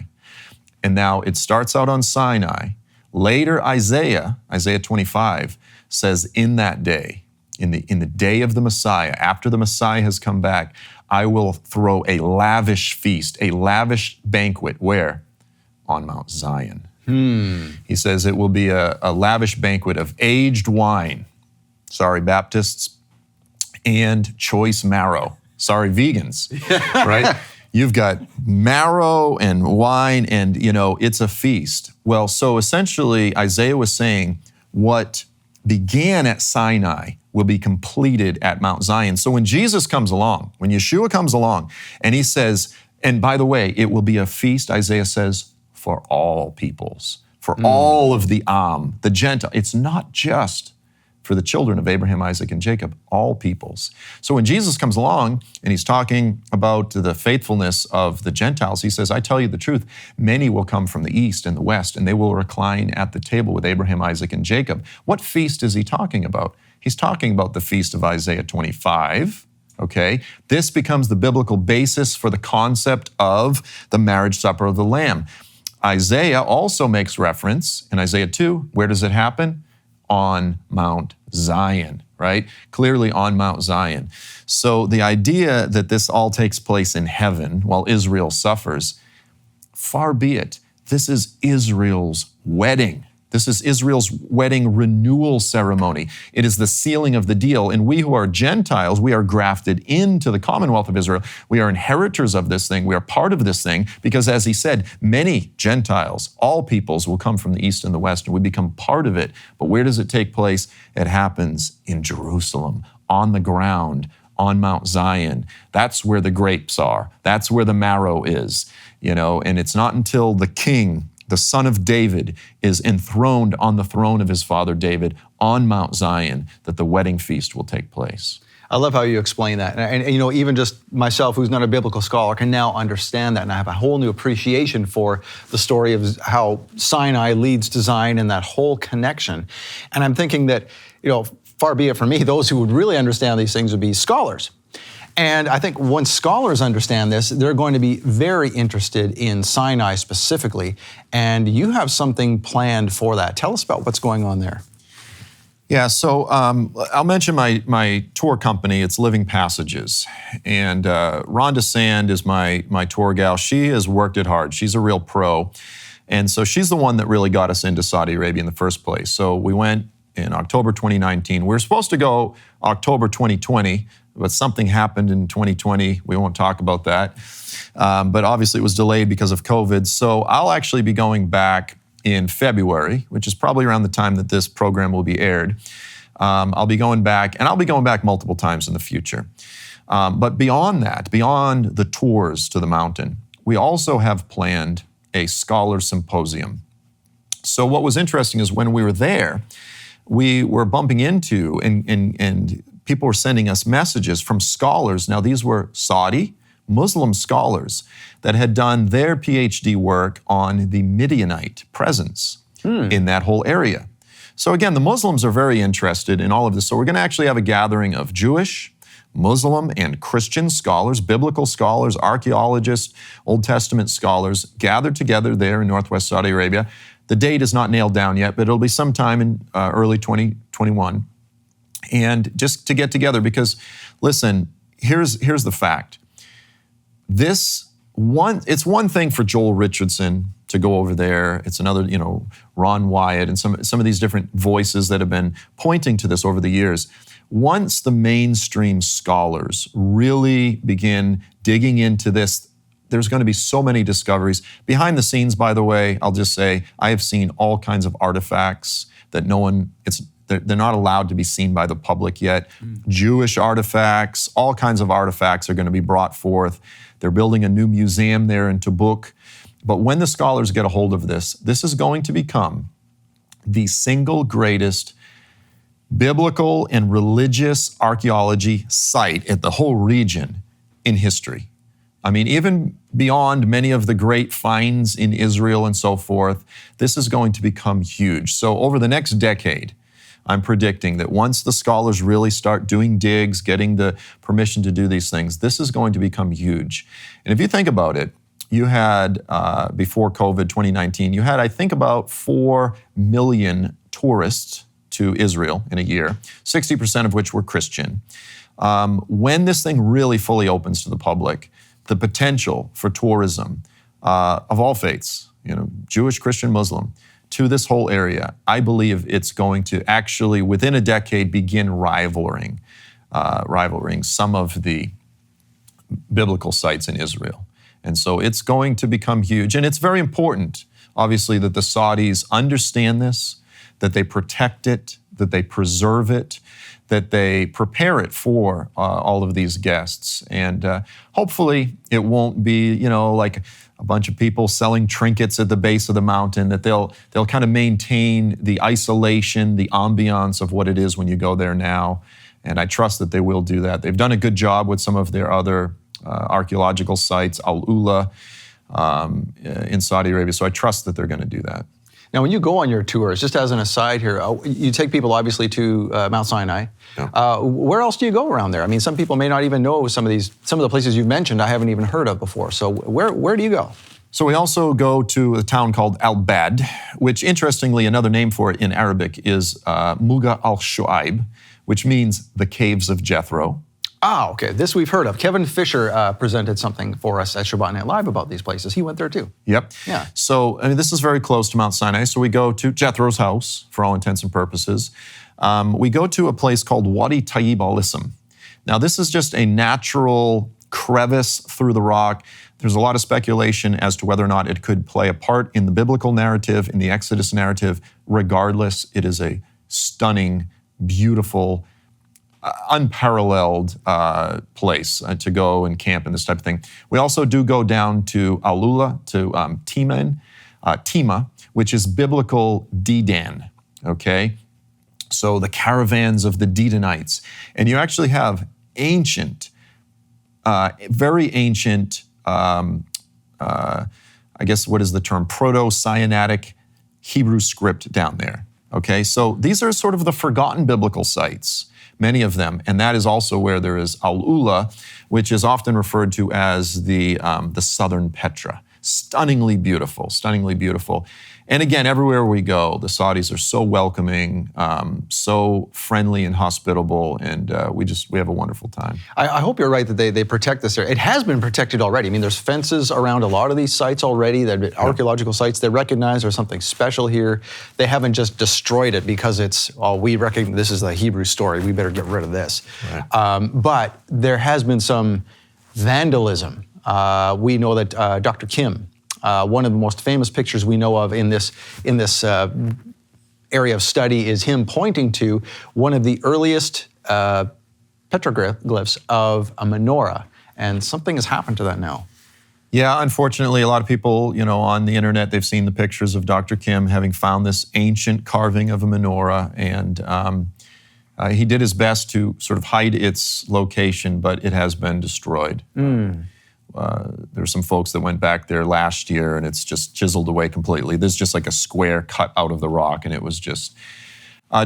And now it starts out on Sinai, Later, Isaiah 25, says, in that day, in the day of the Messiah, after the Messiah has come back, I will throw a lavish feast, a lavish banquet. Where? On Mount Zion. He says it will be a lavish banquet of aged wine. Sorry, Baptists. And choice marrow. Sorry, vegans. Right? You've got marrow and wine and, it's a feast. Well, so essentially, Isaiah was saying what began at Sinai will be completed at Mount Zion. So when Jesus comes along, when Yeshua comes along, and he says, and by the way, it will be a feast, Isaiah says, for all peoples, for all of the the Gentile. It's not just for the children of Abraham, Isaac, and Jacob, all peoples. So when Jesus comes along and he's talking about the faithfulness of the Gentiles, he says, I tell you the truth, many will come from the east and the west, and they will recline at the table with Abraham, Isaac, and Jacob. What feast is he talking about? He's talking about the feast of Isaiah 25, okay? This becomes the biblical basis for the concept of the marriage supper of the Lamb. Isaiah also makes reference in Isaiah 2, where does it happen? On Mount Zion, right? Clearly on Mount Zion. So the idea that this all takes place in heaven while Israel suffers, far be it. This is Israel's wedding. This is Israel's wedding renewal ceremony. It is the sealing of the deal. And we who are Gentiles, we are grafted into the commonwealth of Israel. We are inheritors of this thing. We are part of this thing because, as he said, many Gentiles, all peoples will come from the east and the west, and we become part of it. But where does it take place? It happens in Jerusalem, on the ground, on Mount Zion. That's where the grapes are. That's where the marrow is, and it's not until the king, the son of David, is enthroned on the throne of his father David on Mount Zion that the wedding feast will take place. I love how you explain that. And even just myself, who's not a biblical scholar, can now understand that. And I have a whole new appreciation for the story of how Sinai leads to Zion and that whole connection. And I'm thinking that, far be it from me, those who would really understand these things would be scholars. And I think once scholars understand this, they're going to be very interested in Sinai specifically. And you have something planned for that. Tell us about what's going on there. Yeah, so I'll mention my tour company. It's Living Passages. And Rhonda Sand is my tour gal. She has worked it hard. She's a real pro. And so she's the one that really got us into Saudi Arabia in the first place. So we went in October 2019. We were supposed to go October 2020, but something happened in 2020. We won't talk about that. But obviously it was delayed because of COVID. So I'll actually be going back in February, which is probably around the time that this program will be aired. I'll be going back, and I'll be going back multiple times in the future. But beyond that, beyond the tours to the mountain, we also have planned a scholar symposium. So what was interesting is when we were there, we were bumping into and people were sending us messages from scholars. Now, these were Saudi Muslim scholars that had done their PhD work on the Midianite presence in that whole area. So again, the Muslims are very interested in all of this. So we're going to actually have a gathering of Jewish, Muslim, and Christian scholars, biblical scholars, archaeologists, Old Testament scholars gathered together there in Northwest Saudi Arabia. The date is not nailed down yet, but it'll be sometime in early 2021. And just to get together, because listen, here's the fact. It's one thing for Joel Richardson to go over there. It's another, Ron Wyatt and some of these different voices that have been pointing to this over the years. Once the mainstream scholars really begin digging into this, there's going to be so many discoveries. Behind the scenes, by the way, I'll just say, I have seen all kinds of artifacts that they're not allowed to be seen by the public yet. Jewish artifacts, all kinds of artifacts are going to be brought forth. They're building a new museum there in Tabuk. But when the scholars get a hold of this, this is going to become the single greatest biblical and religious archaeology site at the whole region in history. I mean, even beyond many of the great finds in Israel and so forth, this is going to become huge. So over the next decade, I'm predicting that once the scholars really start doing digs, getting the permission to do these things, this is going to become huge. And if you think about it, you had, before COVID 2019, you had, I think, about 4 million tourists to Israel in a year, 60% of which were Christian. When this thing really fully opens to the public, the potential for tourism of all faiths, Jewish, Christian, Muslim, to this whole area, I believe it's going to actually, within a decade, begin rivaling some of the biblical sites in Israel. And so it's going to become huge. And it's very important, obviously, that the Saudis understand this, that they protect it, that they preserve it, that they prepare it for all of these guests. And hopefully it won't be, like a bunch of people selling trinkets at the base of the mountain, that they'll kind of maintain the isolation, the ambiance of what it is when you go there now. And I trust that they will do that. They've done a good job with some of their other archaeological sites, Al-Ula in Saudi Arabia. So I trust that they're going to do that. Now, when you go on your tours, just as an aside here, you take people obviously to Mount Sinai. Yeah. Where else do you go around there? I mean, some people may not even know some of the places you've mentioned I haven't even heard of before. So where do you go? So we also go to a town called Al-Bad, which interestingly, another name for it in Arabic is Muga al-Shu'aib, which means the caves of Jethro. Ah, okay. This we've heard of. Kevin Fisher presented something for us at Shabbat Night Live about these places. He went there too. Yep. Yeah. So, this is very close to Mount Sinai. So we go to Jethro's house, for all intents and purposes. We go to a place called Wadi Tayyib al-Ism. Now, this is just a natural crevice through the rock. There's a lot of speculation as to whether or not it could play a part in the biblical narrative, in the Exodus narrative. Regardless, it is a stunning, beautiful, unparalleled place to go and camp and this type of thing. We also do go down to Al-Ula, to Tima, which is biblical Dedan, okay? So the caravans of the Dedanites. And you actually have ancient, very ancient, I guess what is the term, Proto-Sinaitic Hebrew script down there, okay? So these are sort of the forgotten biblical sites, many of them, and that is also where there is Al-Ula, which is often referred to as the southern Petra. Stunningly beautiful, stunningly beautiful. And again, everywhere we go, the Saudis are so welcoming, so friendly and hospitable, and we have a wonderful time. I hope you're right that they protect this area. It has been protected already. I mean, there's fences around a lot of these sites already, that archaeological sites. They recognize there's something special here. They haven't just destroyed it because we recognize this is a Hebrew story. We better get rid of this. Right. But there has been some vandalism. We know that Dr. Kim, one of the most famous pictures we know of in this area of study is him pointing to one of the earliest petroglyphs of a menorah, and something has happened to that now. Yeah, unfortunately, a lot of people, on the internet, they've seen the pictures of Dr. Kim having found this ancient carving of a menorah, and he did his best to sort of hide its location, but it has been destroyed. There were some folks that went back there last year, and it's just chiseled away completely. There's just like a square cut out of the rock, and it was just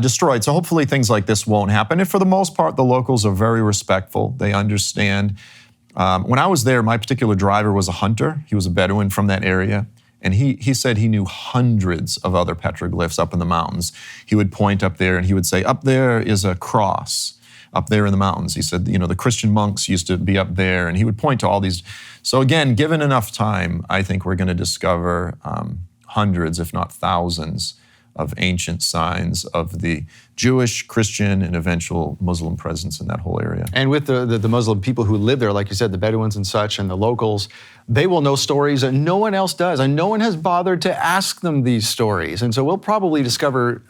destroyed. So hopefully things like this won't happen. And for the most part, the locals are very respectful. They understand. When I was there, my particular driver was a hunter. He was a Bedouin from that area. And he said he knew hundreds of other petroglyphs up in the mountains. He would point up there and he would say, up there is a cross. Up there in the mountains. He said, the Christian monks used to be up there, and he would point to all these. So again, given enough time, I think we're going to discover hundreds, if not thousands, of ancient signs of the Jewish, Christian, and eventual Muslim presence in that whole area. And with the Muslim people who live there, like you said, the Bedouins and such, and the locals, they will know stories that no one else does, and no one has bothered to ask them these stories. And so we'll probably discover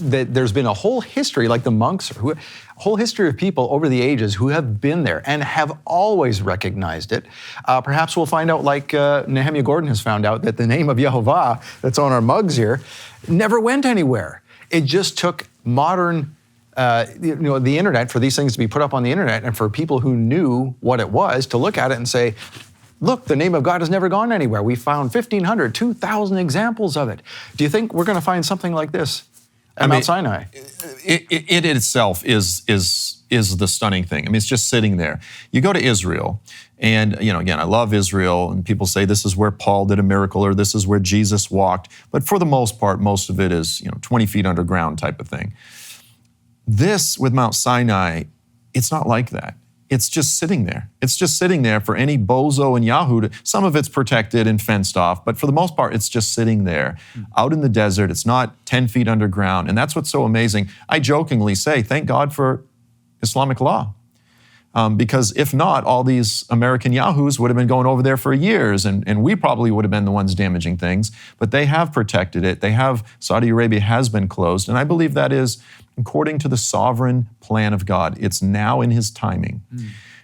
that there's been a whole history, like the monks, a whole history of people over the ages who have been there and have always recognized it. Perhaps we'll find out, like Nehemiah Gordon has found out, that the name of Yehovah that's on our mugs here never went anywhere. It just took modern, the internet, for these things to be put up on the internet, and for people who knew what it was to look at it and say, look, the name of God has never gone anywhere. We found 1,500, 2,000 examples of it. Do you think we're going to find something like this at Mount Sinai? It itself is is the stunning thing. I mean, it's just sitting there. You go to Israel, and again, I love Israel, and people say this is where Paul did a miracle, or this is where Jesus walked. But for the most part, most of it is 20 feet underground type of thing. This with Mount Sinai, it's not like that. It's just sitting there. It's just sitting there for any bozo and yahoo. Some of it's protected and fenced off, but for the most part, it's just sitting there out in the desert. It's not 10 feet underground. And that's what's so amazing. I jokingly say, thank God for Islamic law. Because if not, all these American yahoos would have been going over there for years, and we probably would have been the ones damaging things. But they have protected it. Saudi Arabia has been closed. And I believe that is according to the sovereign plan of God. It's now in His timing.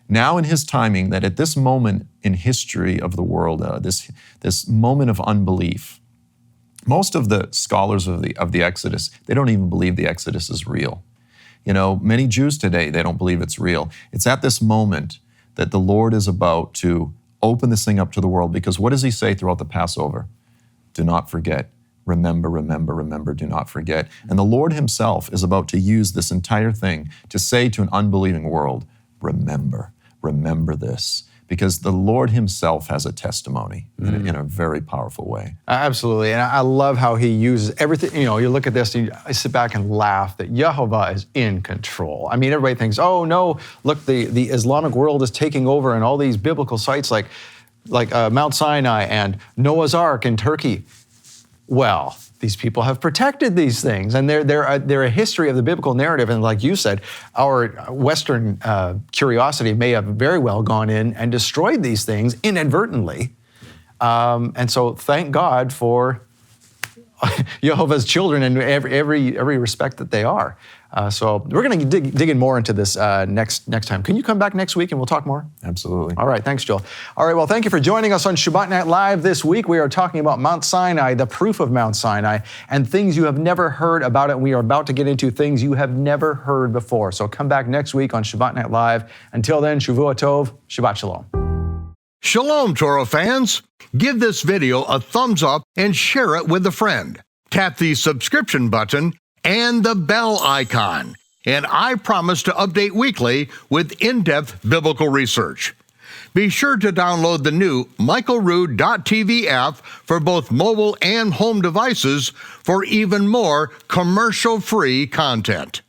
Now in His timing that at this moment in history of the world, this moment of unbelief, most of the scholars of the Exodus, they don't even believe the Exodus is real. Many Jews today, they don't believe it's real. It's at this moment that the Lord is about to open this thing up to the world, because what does He say throughout the Passover? Do not forget. Remember, remember, remember, do not forget. And the Lord Himself is about to use this entire thing to say to an unbelieving world, remember, remember this. Because the Lord Himself has a testimony in a very powerful way. Absolutely, and I love how He uses everything. You look at this and I sit back and laugh that Yehovah is in control. I mean, everybody thinks, oh no, look, the Islamic world is taking over, and all these biblical sites like Mount Sinai and Noah's Ark in Turkey. Well, these people have protected these things, and they're a history of the biblical narrative. And like you said, our Western curiosity may have very well gone in and destroyed these things inadvertently. And so thank God for Jehovah's children in every respect that they are. So we're going to dig in more into this next time. Can you come back next week and we'll talk more? Absolutely. All right, thanks, Joel. All right, well, thank you for joining us on Shabbat Night Live this week. We are talking about Mount Sinai, the proof of Mount Sinai, and things you have never heard about it. We are about to get into things you have never heard before. So come back next week on Shabbat Night Live. Until then, Shavua Tov, Shabbat Shalom. Shalom, Torah fans. Give this video a thumbs up and share it with a friend. Tap the subscription button and the bell icon. And I promise to update weekly with in-depth biblical research. Be sure to download the new michaelrood.tv app for both mobile and home devices for even more commercial-free content.